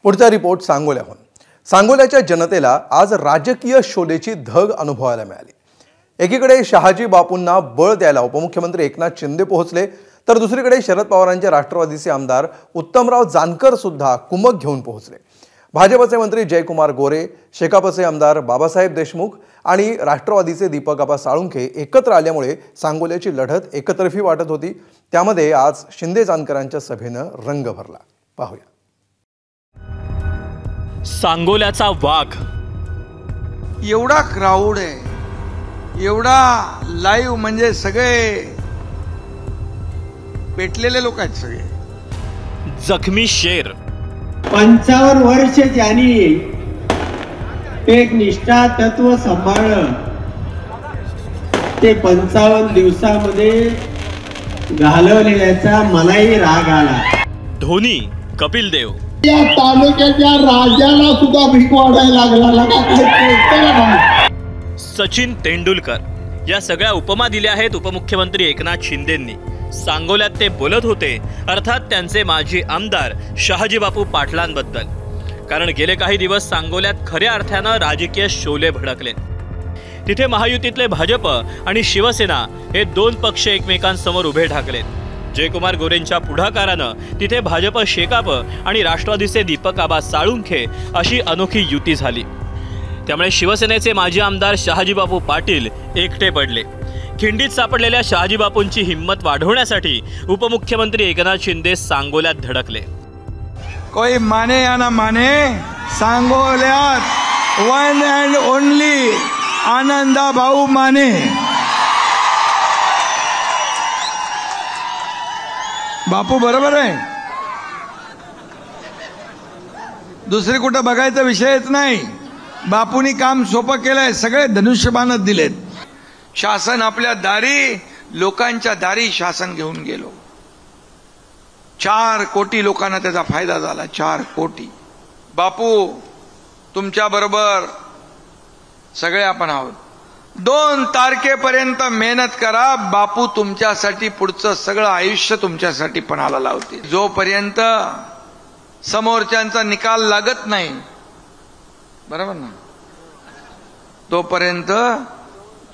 पुढचा रिपोर्ट सांगोल्याहून। सांगोल्याच्या जनतेला आज राजकीय शोलेची धग अनुभवायला मिळाली। एकीकडे शहाजी बापूंना बळ द्यायला उपमुख्यमंत्री एकनाथ शिंदे पोहोचले, तर दुसरीकडे शरद पवारांचे राष्ट्रवादीचे आमदार उत्तमराव जानकर सुद्धा कुमक घेऊन पोहोचले। भाजपचे मंत्री जयकुमार गोरे, शेकापचे आमदार बाबासाहेब देशमुख आणि राष्ट्रवादीचे दीपक साळुंखे एकत्र आल्यामुळे सांगोल्याची लढत एकतर्फी वाटत होती। त्यामध्ये आज शिंदे जानकरांच्या सभेनं रंग भरला। पाहूया। सांगोल्याचा वाघ एवढा क्राउड आहे, एवढा लाईव्ह, म्हणजे सगळे पेटलेले लोक आहेत सगळे। जखमी शेर 55 वर्ष ज्यांनी एक निष्ठा तत्व सांभाळलं, ते 55 दिवसामध्ये घालवलेल्याचा मलाही राग आला। धोनी, कपिल देव या तालुक्याच्या राजाला सुद्धा भीक वाढायला लागला। सचिन तेंडुलकर या सगळ्या उपमा दिल्या आहेत उपमुख्यमंत्री एकनाथ शिंदेंनी। सांगोल्यात ते बोलत होते, अर्थात त्यांचे माजी आमदार शहाजी बापू पाटलांबद्दल। कारण गेले काही दिवस सांगोल्यात खऱ्या अर्थानं राजकीय शोले भडकले। तिथे महायुतीतले भाजप आणि शिवसेना हे दोन पक्ष एकमेकांसमोर उभे ठाकलेत। जयकुमार गोरेंच्या पुढाकारानं तिथे भाजप, शेकाप आणि राष्ट्रवादीचे दीपक साळुंखे अशी अनोखी युती झाली। त्यामुळे शिवसेनेचे माजी आमदार शहाजी बापू पाटील एकटे पडले। खिंडीत सापडलेल्या शहाजी बापूंची हिंमत वाढवण्यासाठी उपमुख्यमंत्री एकनाथ शिंदे सांगोल्यात धडकले। कोई माने या ना माने, सांगोल्यात वन अँड ओनली आनंदा भाऊ माने। बापू बरोबर आहे, दुसरी कुठं बघायचा विषयच नाही। बापूंनी काम सोपं केलंय, सगळे धनुष्यबाणच दिलेत। शासन आपल्या दारी, लोकांच्या दारी शासन घेऊन गेलो। 4 कोटी लोकांना त्याचा फायदा झाला। 4 कोटी। बापू तुमच्या बरोबर सगळे आपण आहोत। 2 तारखेपर्यंत मेहनत करा, बापू तुमच्यासाठी पुढचं सगळं आयुष्य तुमच्यासाठी पणाला लावतील। जोपर्यंत समोरच्यांचा निकाल लागत नाही, बरोबर ना, तोपर्यंत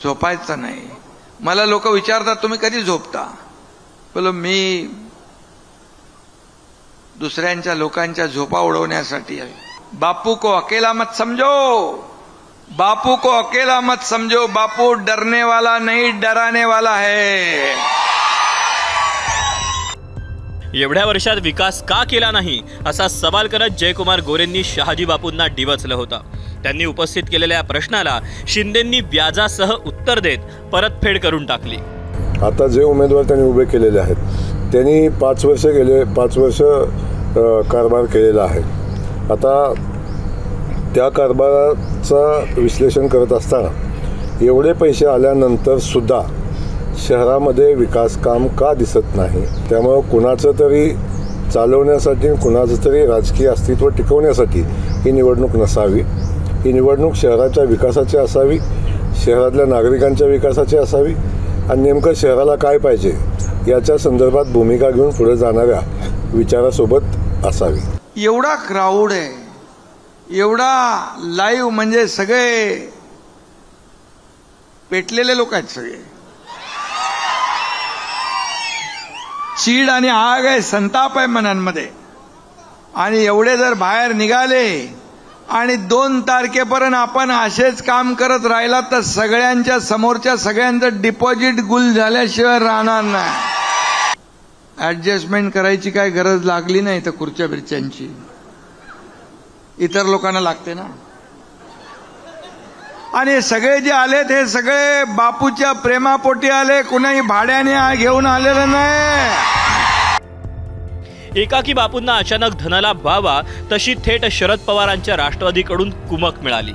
झोपायचं नाही। मला लोक विचारतात तुम्ही कधी झोपता? बोलो मी दुसऱ्यांच्या लोकांच्या झोपा उडवण्यासाठी आहे। बापू को अकेला मत समझो, बापू को अकेला मत समझो, बापू डरने वाला नहीं डराने वाला है। एवढ्या वर्षात विकास का केला नाही असा सवाल करत जयकुमार गोरेंनी शहाजी बापूंना डिवचलं होतं। त्यांनी उपस्थित केलेल्या प्रश्नाला शिंदेंनी व्याजासह उत्तर देत परतफेड करून टाकली। आता जे उमेदवार त्यांनी उभे केलेले आहेत, त्यांनी 5 वर्ष गेले, 5 वर्ष कारभार केलेला आहे। आता त्या कारभाराचा विश्लेषण करत असताना एवढे पैसे आल्यानंतर सुद्धा शहरामध्ये विकास काम का दिसत नाही? त्यामुळे कुणाचं तरी चालवण्यासाठी, कुणाचं तरी राजकीय अस्तित्व टिकवण्यासाठी ही निवडणूक नसावी। ही निवडणूक शहराच्या विकासाची असावी, शहरातल्या नागरिकांच्या विकासाची असावी आणि नेमकं शहराला काय पाहिजे याच्या संदर्भात भूमिका घेऊन पुढे जाणाऱ्या विचारासोबत असावी। एवढा क्राउड आहे, एवढा लाईव्ह, म्हणजे सगळे पेटलेले लोक आहेत सगळे। चीड आणि आग आहे, संताप आहे मनांमध्ये। आणि एवढे जर बाहेर निघाले आणि 2 तारखेपर्यंत आपण असेच काम करत राहिला तर सगळ्यांच्या समोरच्या सगळ्यांचं डिपॉझिट गुल झाल्याशिवाय राहणार नाही। ऍडजस्टमेंट करायची काय गरज लागली नाही तर खुर्च्या बिर्च्यांची इतर लोकांना लागते ना। आणि सगळे जे आलेत हे सगळे बापूच्या प्रेमापोटी आले, कुणाही भाड्याने घेऊन आलेलं नाही। एकाकी बापूंना अचानक धनलाभ व्हावा तशी थेट शरद पवारांच्या राष्ट्रवादीकडून कुमक मिळाली।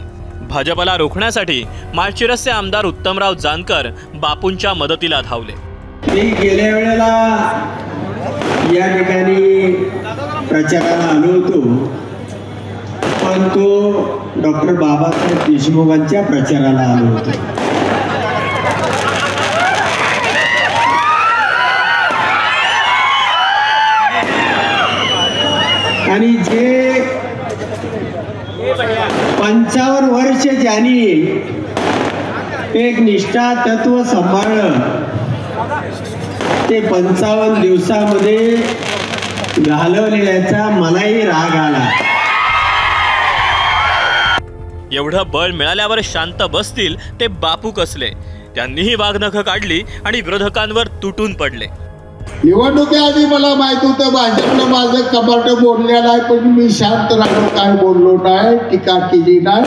भाजपला रोखण्यासाठी माळशिरसचे आमदार उत्तमराव जानकर बापूंच्या मदतीला धावले। मी गेल्या वेळेला या ठिकाणी प्रचाराला आलो होतो, पण तो डॉक्टर बाबासाहेब देशमुखांच्या प्रचाराला आलो होतो। आणि जे 55 वर्ष ज्यांनी एक निष्ठा तत्व सांभाळलं ते 55 दिवसामध्ये घालवलेल्याचा मलाही राग आला. एवढं बळ मिळाल्यावर शांत बसतील ते बापू कसले. त्यांनीही वाघनखं काढली आणि विरोधकांवर तुटून पडले. निवडणुकीआधी मला माहित होतं भाजपनं माझं कपाट बोललेलं आहे, पण मी शांत राहिलो, काय बोललो नाही, टीका केली नाही.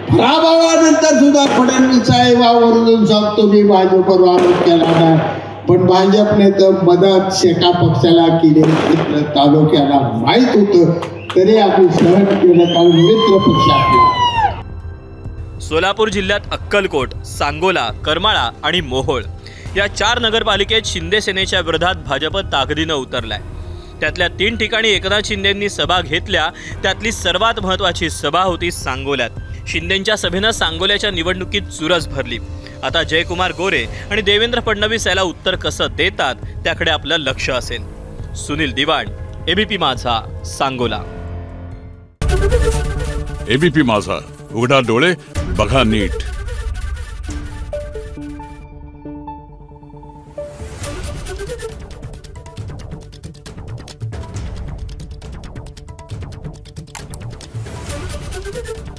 पराभवानंतर सुद्धा फडणवीस साहेबांवरून सांगतो मी भाजपवर आरोप केला नाही, पण भाजपने तर मदत शेका पक्षाला केली, तालुक्याला माहीत होतं तरी आम्ही सहन केलं, कारण मित्र पक्ष आपला. सोलापूर जिल्ह्यात अक्कलकोट, सांगोला, करमाळा आणि मोहोळ या 4 नगरपालिकेत शिंदे सेनेच्या विरोधात भाजप ताकदीनं उतरलाय. त्यातल्या 3 ठिकाणी एकनाथ शिंदेंनी सभा घेतल्या. त्यातली सर्वात महत्त्वाची सभा होती सांगोल्यात. शिंदेंच्या सभेनं सांगोल्याच्या निवडणुकीत चुरस भरली. आता जयकुमार गोरे आणि देवेंद्र फडणवीस याला उत्तर कसं देतात त्याकडे आपलं लक्ष असेल. सुनील दिवाण, एबीपी माझा, सांगोला. एबीपी माझा, उघडा डोळे बघा नीट. Thank you.